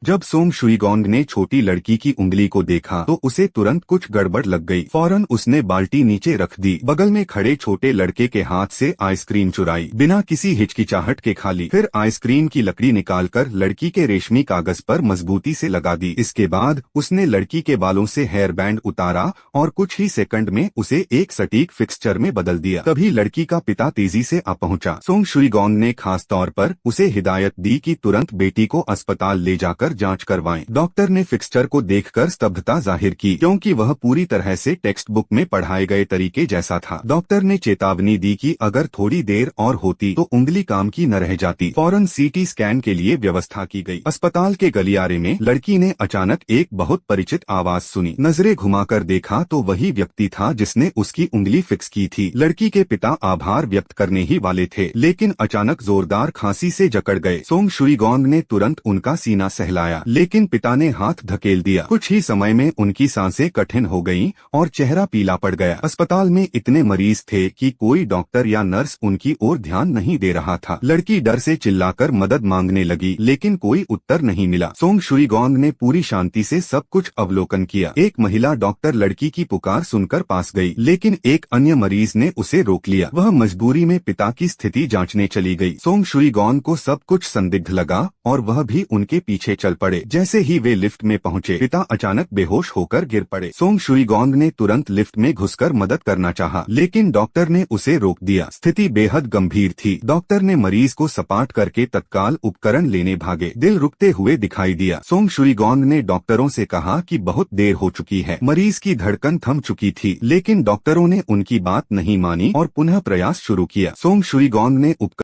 जब सोंग शुईगोंग ने छोटी लड़की की उंगली को देखा तो उसे तुरंत कुछ गड़बड़ लग गई। फौरन उसने बाल्टी नीचे रख दी, बगल में खड़े छोटे लड़के के हाथ से आइसक्रीम चुराई, बिना किसी हिचकिचाहट के खा ली। फिर आइसक्रीम की लकड़ी निकालकर लड़की के रेशमी कागज पर मजबूती से लगा दी। इसके बाद उसने लड़की के बालों से हेयर बैंड उतारा और कुछ ही सेकंड में उसे एक सटीक फिक्सचर में बदल दिया। तभी लड़की का पिता तेजी से आ पहुंचा। सोंग शुईगोंग ने खास तौर पर उसे हिदायत दी कि तुरंत बेटी को अस्पताल ले जाकर जांच करवाएं। डॉक्टर ने फिक्सचर को देखकर स्तब्धता जाहिर की, क्योंकि वह पूरी तरह से टेक्स्ट बुक में पढ़ाए गए तरीके जैसा था। डॉक्टर ने चेतावनी दी कि अगर थोड़ी देर और होती तो उंगली काम की न रह जाती। फौरन सीटी स्कैन के लिए व्यवस्था की गई। अस्पताल के गलियारे में लड़की ने अचानक एक बहुत परिचित आवाज सुनी। नजरें घुमाकर देखा तो वही व्यक्ति था जिसने उसकी उंगली फिक्स की थी। लड़की के पिता आभार व्यक्त करने ही वाले थे, लेकिन अचानक जोरदार खांसी से जकड़ गए। सोंग शुईगोंग ने तुरंत उनका सीना सहलाया, लेकिन पिता ने हाथ धकेल दिया। कुछ ही समय में उनकी सांसें कठिन हो गईं और चेहरा पीला पड़ गया। अस्पताल में इतने मरीज थे कि कोई डॉक्टर या नर्स उनकी ओर ध्यान नहीं दे रहा था। लड़की डर से चिल्लाकर मदद मांगने लगी, लेकिन कोई उत्तर नहीं मिला। सोंग शुईगोंग ने पूरी शांति से सब कुछ अवलोकन किया। एक महिला डॉक्टर लड़की की पुकार सुनकर पास गई, लेकिन एक अन्य मरीज ने उसे रोक लिया। वह मजबूरी में पिता की स्थिति जांचने चली गई। सोंग शुईगोंग को सब कुछ संदिग्ध लगा और वह भी उनके पीछे चल पड़े। जैसे ही वे लिफ्ट में पहुंचे, पिता अचानक बेहोश होकर गिर पड़े। सोंग शुईगोंग ने तुरंत लिफ्ट में घुसकर मदद करना चाहा, लेकिन डॉक्टर ने उसे रोक दिया। स्थिति बेहद गंभीर थी। डॉक्टर ने मरीज को सपाट करके तत्काल उपकरण लेने भागे। दिल रुकते हुए दिखाई दिया। सोंग शुईगोंग ने डॉक्टरों से कहा कि बहुत देर हो चुकी है। मरीज की धड़कन थम चुकी थी, लेकिन डॉक्टरों ने उनकी बात नहीं मानी और पुनः प्रयास शुरू किया। सोंग शुईगोंग ने उपकरण